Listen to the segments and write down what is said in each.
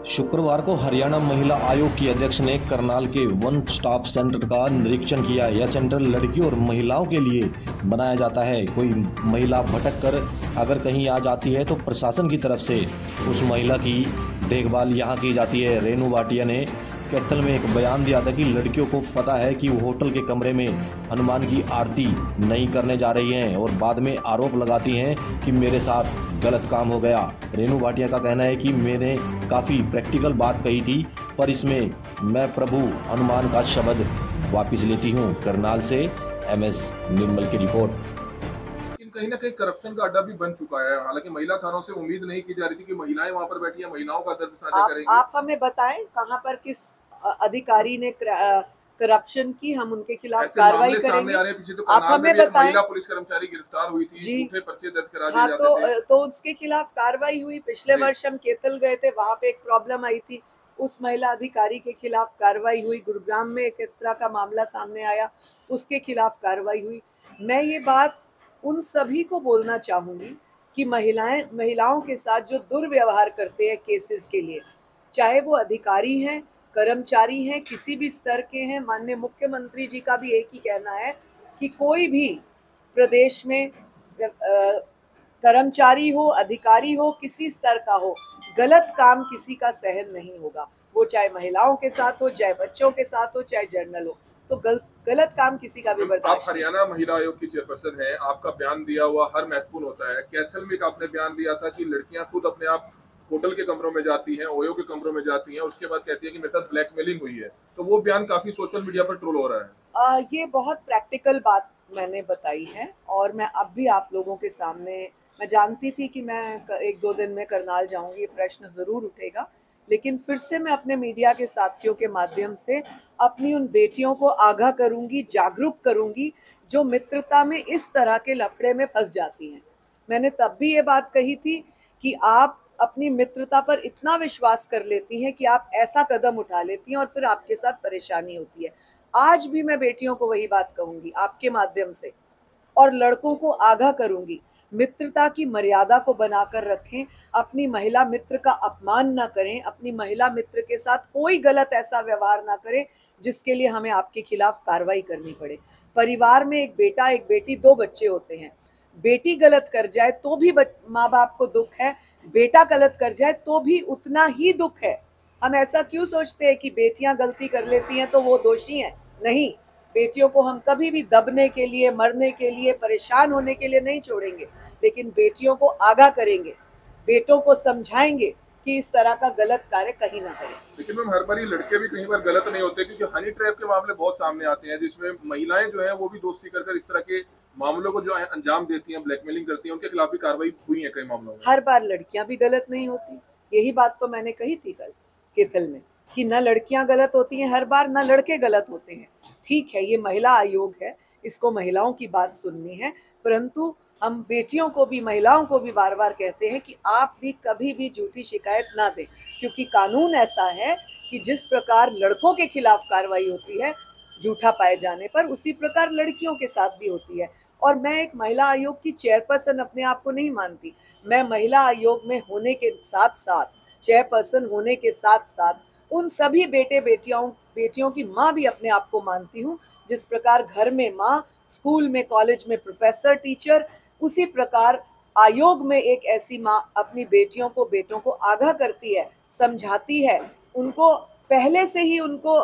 शुक्रवार को हरियाणा महिला आयोग की अध्यक्ष ने करनाल के वन स्टॉप सेंटर का निरीक्षण किया। यह सेंटर लड़कियों और महिलाओं के लिए बनाया जाता है। कोई महिला भटक कर अगर कहीं आ जाती है तो प्रशासन की तरफ से उस महिला की देखभाल यहाँ की जाती है। रेनू भाटिया ने कैथल में एक बयान दिया था कि लड़कियों को पता है कि वो होटल के कमरे में हनुमान की आरती नहीं करने जा रही हैं और बाद में आरोप लगाती हैं कि मेरे साथ गलत काम हो गया। रेनू भाटिया का कहना है कि मैंने काफ़ी प्रैक्टिकल बात कही थी, पर इसमें मैं प्रभु हनुमान का शब्द वापस लेती हूँ। करनाल से MS निर्मल की रिपोर्ट। लेकिन कहीं ना कहीं करप्शन का अड्डा भी बन चुका है। हालांकि महिला थानों से उम्मीद नहीं की जा रही थी कि महिलाएं वहां पर बैठी हैं, महिलाओं का दर्द साझा करेंगी। आप हमें बताएं कहां पर किस अधिकारी ने करप्शन की, हम उनके खिलाफ कार्रवाई करेंगे। सामने आ रहे हैं। पीछे तो आप हमें बताएं, महिला पुलिस कर्मचारी गिरफ्तार हुई थी, झूठे पर्चे दर्ज करा दिए जाते थे। तो उसके खिलाफ कार्रवाई हुई। पिछले वर्ष हम केतल गए थे, वहां पे एक प्रॉब्लम आई थी, उस महिला अधिकारी के खिलाफ कार्रवाई हुई। गुरुग्राम में एक इस तरह का मामला सामने आया, उसके खिलाफ कार्रवाई हुई। मैं ये बात उन सभी को बोलना चाहूंगी कि महिलाओं के साथ जो दुर्व्यवहार करते हैं केसेस के लिए, चाहे वो अधिकारी हैं, कर्मचारी हैं, किसी भी स्तर के हैं। माननीय मुख्यमंत्री जी का भी एक ही कहना है कि कोई भी प्रदेश में कर्मचारी हो, अधिकारी हो, किसी स्तर का हो, गलत काम किसी का सहन नहीं होगा। वो चाहे महिलाओं के साथ हो, चाहे बच्चों के साथ हो, चाहे जर्नल हो, तो गलत काम किसी का भी बर्दाश्त। आप हरियाणा महिला आयोग की चेयरपर्सन है, आपका बयान दिया हुआ हर महत्वपूर्ण होता है। कैथल में आपने बयान दिया था कि लड़कियां खुद अपने आप होटल के कमरों में जाती हैं, ओयो के कमरों में जाती हैं, उसके बाद कहती है कि मेरे साथ ब्लैकमेलिंग हुई है। तो वो बयान काफी सोशल मीडिया पर ट्रोल हो रहा है। ये बहुत प्रैक्टिकल बात मैंने बताई है और मैं अब भी आप लोगों के सामने, मैं जानती थी कि मैं 1-2 दिन में करनाल जाऊंगी, प्रश्न जरूर उठेगा, लेकिन फिर से मैं अपने मीडिया के साथियों के माध्यम से अपनी उन बेटियों को आगाह करूंगी, जागरूक करूंगी जो मित्रता में इस तरह के लफड़े में फंस जाती हैं। मैंने तब भी ये बात कही थी कि आप अपनी मित्रता पर इतना विश्वास कर लेती हैं कि आप ऐसा कदम उठा लेती हैं और फिर आपके साथ परेशानी होती है। आज भी मैं बेटियों को वही बात कहूंगी आपके माध्यम से, और लड़कों को आगाह करूंगी, मित्रता की मर्यादा को बनाकर रखें। अपनी महिला मित्र का अपमान ना करें, अपनी महिला मित्र के साथ कोई गलत ऐसा व्यवहार ना करें जिसके लिए हमें आपके खिलाफ कार्रवाई करनी पड़े। परिवार में एक बेटा, एक बेटी, 2 बच्चे होते हैं। बेटी गलत कर जाए तो भी माँ बाप को दुख है, बेटा गलत कर जाए तो भी उतना ही दुख है। हम ऐसा क्यों सोचते हैं कि बेटियां गलती कर लेती हैं तो वो दोषी हैं? नहीं, बेटियों को हम कभी भी दबने के लिए, मरने के लिए, परेशान होने के लिए नहीं छोड़ेंगे, लेकिन बेटियों को आगाह करेंगे, बेटों को समझाएंगे कि इस तरह का गलत कार्य कहीं ना करें। लेकिन मैम, हर बार लड़के भी कहीं बार गलत नहीं होते, क्योंकि हनी ट्रैप के मामले बहुत सामने आते हैं जिसमें महिलाएं जो है वो भी दोस्ती कर इस तरह के मामलों को जो है अंजाम देती हैं, ब्लैकमेलिंग करती हैं। उनके खिलाफ भी कार्रवाई हुई है कई मामलों में। हर बार लड़कियां भी गलत नहीं होती, यही बात तो मैंने कही थी कल केतल में कि न लड़कियां गलत होती हैं हर बार, न लड़के गलत होते हैं। ठीक है, ये महिला आयोग है, इसको महिलाओं की बात सुननी है, परंतु हम बेटियों को भी, महिलाओं को भी बार बार कहते हैं कि आप भी कभी भी झूठी शिकायत ना दें, क्योंकि कानून ऐसा है कि जिस प्रकार लड़कों के खिलाफ कार्रवाई होती है झूठा पाए जाने पर, उसी प्रकार लड़कियों के साथ भी होती है। और मैं एक महिला आयोग की चेयरपर्सन अपने आप को नहीं मानती, मैं महिला आयोग में होने के साथ साथ, चेयरपर्सन होने के साथ साथ उन सभी बेटियों की माँ भी अपने आप को मानती हूँ। जिस प्रकार घर में माँ, स्कूल में, कॉलेज में प्रोफेसर, टीचर, उसी प्रकार आयोग में एक ऐसी माँ अपनी बेटियों को, बेटों को आगाह करती है, समझाती है, उनको पहले से ही उनको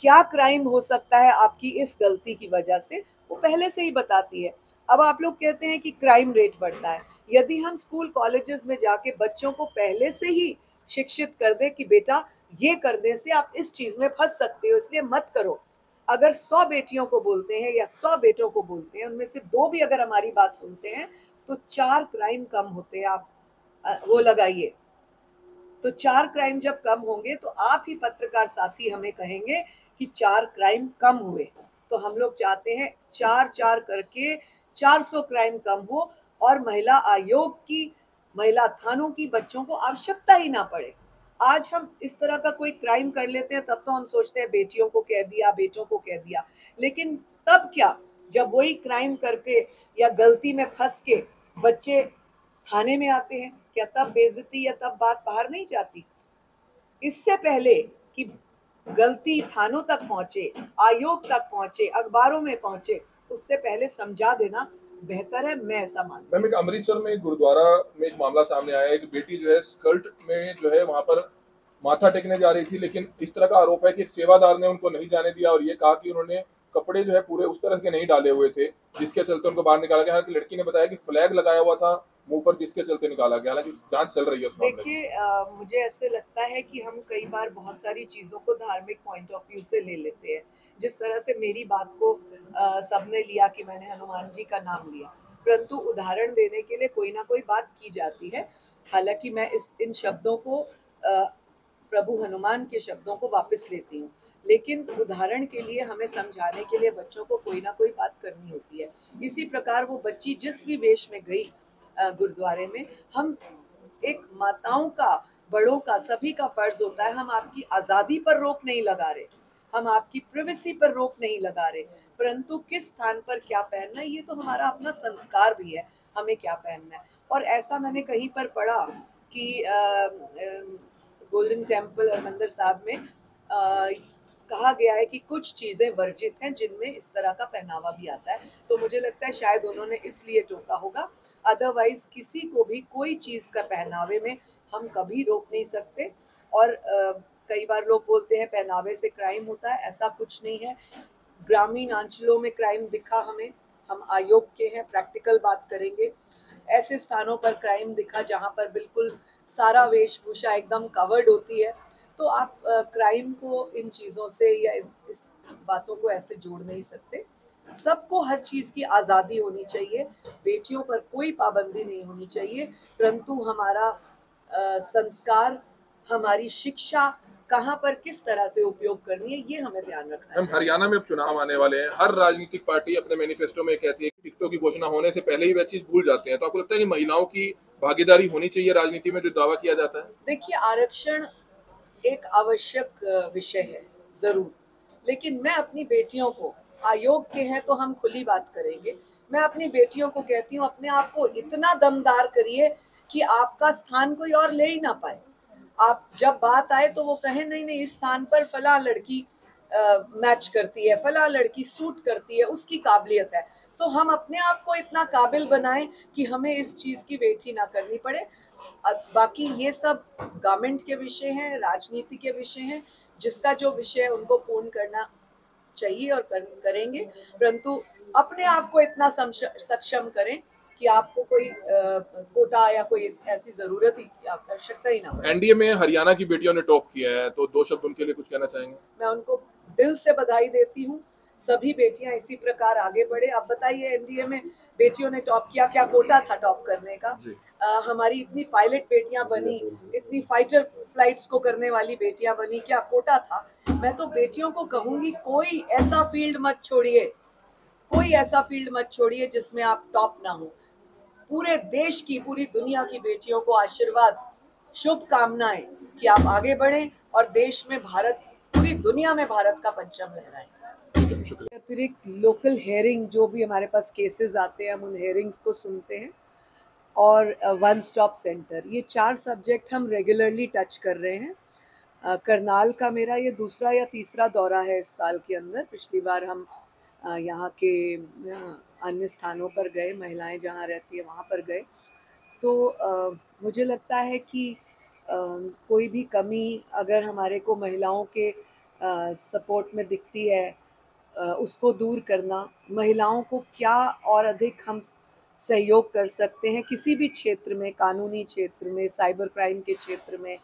क्या क्राइम हो सकता है आपकी इस गलती की वजह से, वो पहले से ही बताती है। अब आप लोग कहते हैं कि क्राइम रेट बढ़ता है। यदि हम स्कूल कॉलेजेस में जाके बच्चों को पहले से ही शिक्षित कर दे कि बेटा ये करने से आप इस चीज में फंस सकते हो, इसलिए मत करो। अगर 100 बेटियों को बोलते हैं या 100 बेटों को बोलते हैं, उनमें से 2 भी अगर हमारी बात सुनते हैं तो 4 क्राइम कम होते हैं। आप वो लगाइए, तो 4 क्राइम जब कम होंगे तो आप ही पत्रकार साथी हमें कहेंगे कि 4 क्राइम कम हुए। तो हम लोग चाहते हैं 4-4 करके 400 क्राइम कम हो और महिला आयोग की, महिला थानों की बच्चों को आवश्यकता ही ना पड़े। आज हम इस तरह का कोई क्राइम कर लेते हैं तब तो हम सोचते हैं बेटियों को कह दिया, बेटों को कह दिया, लेकिन तब क्या, जब वही क्राइम करके या गलती में फंस के बच्चे थाने में आते हैं, क्या तब बेइज्जती या तब बात बाहर नहीं जाती? इससे पहले कि गलती थानों तक पहुंचे, आयोग तक पहुंचे, अखबारों में पहुंचे, उससे पहले समझा देना बेहतर है, मैं ऐसा मानती हूँ। मैम, एक अमृतसर में एक गुरुद्वारा में एक मामला सामने आया है। एक बेटी जो है स्कर्ट में जो है वहां पर माथा टेकने जा रही थी, लेकिन इस तरह का आरोप है कि एक सेवादार ने उनको नहीं जाने दिया और ये कहा कि उन्होंने कपड़े जो है पूरे उस तरह के नहीं डाले हुए थे, जिसके चलते उनको बाहर निकाला गया। हालांकि लड़की ने बताया कि फ्लैग लगाया हुआ था मुंह पर, जिसके चलते निकाला गया। हालांकि जांच चल रही है उस मामले में। देखिए, मुझे ऐसे लगता है कि हम कई बार बहुत सारी चीज़ों को धार्मिक पॉइंट ऑफ व्यू से ले लेते हैं। जिस तरह से मेरी बात को सबने लिया कि मैंने हनुमान जी का नाम लिया, परंतु उदाहरण देने के लिए कोई ना कोई बात की जाती है। हालांकि मैं इन शब्दों को प्रभु हनुमान के शब्दों को वापस लेती हूँ, लेकिन उदाहरण के लिए हमें समझाने के लिए बच्चों को कोई ना कोई बात करनी होती है। इसी प्रकार वो बच्ची जिस भी वेश में गई गुरुद्वारे में, हम एक माताओं का, बड़ों का, सभी का फर्ज होता है। हम आपकी आज़ादी पर रोक नहीं लगा रहे, हम आपकी प्राइवेसी पर रोक नहीं लगा रहे, परंतु किस स्थान पर क्या पहनना है ये तो हमारा अपना संस्कार भी है, हमें क्या पहनना है। और ऐसा मैंने कहीं पर पढ़ा कि गोल्डन टेम्पल हरमंदिर साहब में कहा गया है कि कुछ चीज़ें वर्जित हैं जिनमें इस तरह का पहनावा भी आता है। तो मुझे लगता है शायद उन्होंने इसलिए टोका होगा, अदरवाइज किसी को भी कोई चीज़ का पहनावे में हम कभी रोक नहीं सकते। और कई बार लोग बोलते हैं पहनावे से क्राइम होता है, ऐसा कुछ नहीं है। ग्रामीण अंचलों में क्राइम दिखा हमें, हम आयोग के हैं, प्रैक्टिकल बात करेंगे। ऐसे स्थानों पर क्राइम दिखा जहाँ पर बिल्कुल सारा वेशभूषा एकदम कवर्ड होती है, तो आप क्राइम को इन चीज़ों से या इस बातों को ऐसे जोड़ नहीं सकते। सबको हर चीज़ की आज़ादी होनी चाहिए, बेटियों पर कोई पाबंदी नहीं होनी चाहिए, परंतु हमारा संस्कार, हमारी शिक्षा कहाँ पर किस तरह से उपयोग करनी है ये हमें ध्यान रखना मैम, चाहिए। हरियाणा में अब चुनाव आने वाले हैं। हर राजनीतिक पार्टी अपने मैनिफेस्टो में कहती है कि टिकटों की घोषणा होने से पहले ही वह चीज भूल जाते हैं। तो आपको लगता है कि महिलाओं की भागीदारी होनी चाहिए राजनीति में, जो दावा किया जाता है? देखिए, आरक्षण एक आवश्यक विषय है जरूर, लेकिन मैं अपनी बेटियों को, आयोग के हैं तो हम खुली बात करेंगे, मैं अपनी बेटियों को कहती हूँ अपने आप को इतना दमदार करिए कि आपका स्थान कोई और ले ही ना पाए। आप जब बात आए तो वो कहें नहीं नहीं, इस स्थान पर फला लड़की मैच करती है, फला लड़की सूट करती है, उसकी काबिलियत है। तो हम अपने आप को इतना काबिल बनाएं कि हमें इस चीज की वेठी ना करनी पड़े। बाकी ये सब गवर्नमेंट के विषय हैं, राजनीति के विषय हैं, जिसका जो विषय है उनको पूर्ण करना चाहिए और करेंगे, परंतु अपने आप को इतना सक्षम करें कि आपको कोई कोटा या कोई ऐसी जरूरत ही, आवश्यकता ही ना पड़े। एनडीए में हरियाणा की बेटियों ने टॉप किया है, तो दो शब्द उनके लिए कुछ कहना चाहेंगे? मैं उनको दिल से बधाई देती हूँ। सभी बेटियां इसी प्रकार आगे बढ़े। अब बताइए, एनडीए में बेटियों ने टॉप किया, क्या कोटा था टॉप करने का? हमारी इतनी पायलट बेटियां बनी, इतनी फाइटर फ्लाइट्स को करने वाली बेटियां बनी, क्या कोटा था? मैं तो बेटियों को कहूंगी कोई ऐसा फील्ड मत छोड़िए, कोई ऐसा फील्ड मत छोड़िए जिसमें आप टॉप ना हो। पूरे देश की, पूरी दुनिया की बेटियों को आशीर्वाद, शुभकामनाएं कि आप आगे बढ़ें और देश में भारत, पूरी दुनिया में भारत का परचम लहराएं। अतिरिक्त लोकल हेयरिंग, जो भी हमारे पास केसेस आते हैं, हम उन हेयरिंग्स को सुनते हैं, और वन स्टॉप सेंटर, ये 4 सब्जेक्ट हम रेगुलरली टच कर रहे हैं। करनाल का मेरा ये दूसरा या तीसरा दौरा है इस साल के अंदर। पिछली बार हम यहाँ के अन्य स्थानों पर गए, महिलाएं जहाँ रहती है वहाँ पर गए। तो मुझे लगता है कि कोई भी कमी अगर हमारे को महिलाओं के सपोर्ट में दिखती है, उसको दूर करना, महिलाओं को क्या और अधिक हम सहयोग कर सकते हैं किसी भी क्षेत्र में, कानूनी क्षेत्र में, साइबर क्राइम के क्षेत्र में,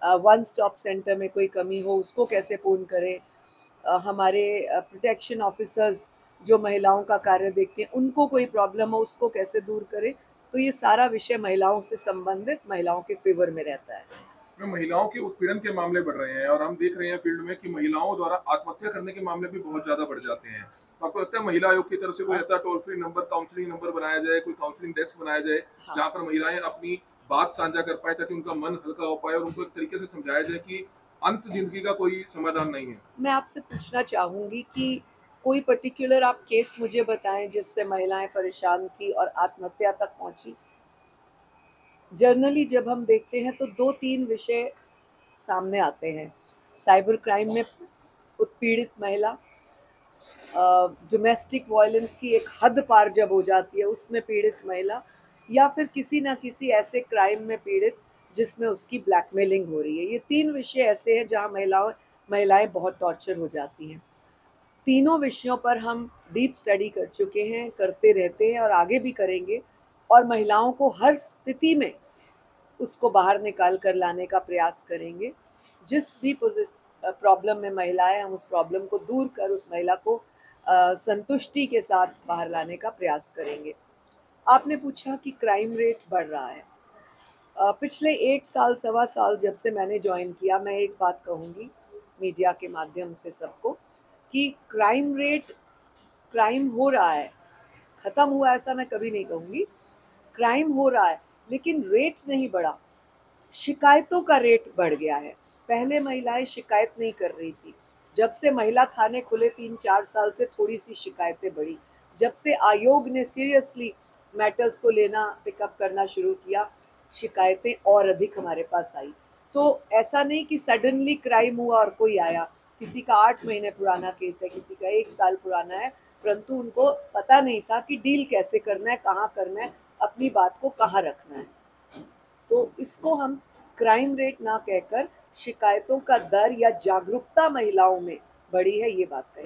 वन स्टॉप सेंटर में कोई कमी हो उसको कैसे पूर्ण करें, हमारे प्रोटेक्शन ऑफिसर्स जो महिलाओं का कार्य देखते हैं उनको कोई प्रॉब्लम हो उसको कैसे दूर करें, तो ये सारा विषय महिलाओं से संबंधित, महिलाओं के फेवर में रहता है। महिलाओं के उत्पीड़न के मामले बढ़ रहे हैं और हम देख रहे हैं फील्ड में कि महिलाओं द्वारा आत्महत्या करने के मामले भी बहुत ज्यादा बढ़ जाते हैं। तो आपको लगता है महिला आयोग की तरफ से कोई ऐसा toll free number, counselling number बनाया जाए, कोई काउंसलिंग डेस्क बनाया जाए जहाँ पर महिलाएं अपनी बात साझा कर पाए, ताकि उनका मन हल्का हो पाए और उनको एक तरीके से समझाया जाए कि अंत जिंदगी का कोई समाधान नहीं है? मैं आपसे पूछना चाहूंगी कि कोई पर्टिकुलर आप केस मुझे बताएं जिससे महिलाएं परेशान थी और आत्महत्या तक पहुंची। जनरली जब हम देखते हैं तो 2-3 विषय सामने आते हैं। साइबर क्राइम में उत्पीड़ित महिला, डोमेस्टिक वायलेंस की एक हद पार जब हो जाती है उसमें पीड़ित महिला, या फिर किसी ना किसी ऐसे क्राइम में पीड़ित जिसमें उसकी ब्लैकमेलिंग हो रही है। ये 3 विषय ऐसे हैं जहाँ महिलाएं बहुत टॉर्चर हो जाती हैं। तीनों विषयों पर हम डीप स्टडी कर चुके हैं, करते रहते हैं और आगे भी करेंगे, और महिलाओं को हर स्थिति में उसको बाहर निकाल कर लाने का प्रयास करेंगे। जिस भी प्रॉब्लम में महिला है, हम उस प्रॉब्लम को दूर कर उस महिला को संतुष्टि के साथ बाहर लाने का प्रयास करेंगे। आपने पूछा कि क्राइम रेट बढ़ रहा है। पिछले 1 साल, सवा साल जब से मैंने ज्वाइन किया, मैं एक बात कहूँगी मीडिया के माध्यम से सबको, कि क्राइम हो रहा है, ख़त्म हुआ ऐसा मैं कभी नहीं कहूँगी। क्राइम हो रहा है लेकिन रेट नहीं बढ़ा, शिकायतों का रेट बढ़ गया है। पहले महिलाएं शिकायत नहीं कर रही थी। जब से महिला थाने खुले 3-4 साल से थोड़ी सी शिकायतें बढ़ी। जब से आयोग ने सीरियसली मैटर्स को लेना, पिकअप करना शुरू किया, शिकायतें और अधिक हमारे पास आई। तो ऐसा नहीं कि सडनली क्राइम हुआ और कोई आया। किसी का 8 महीने पुराना केस है, किसी का 1 साल पुराना है, परंतु उनको पता नहीं था कि डील कैसे करना है, कहाँ करना है, अपनी बात को कहाँ रखना है। तो इसको हम क्राइम रेट ना कहकर शिकायतों का दर या जागरूकता महिलाओं में बढ़ी है, ये बात कहें।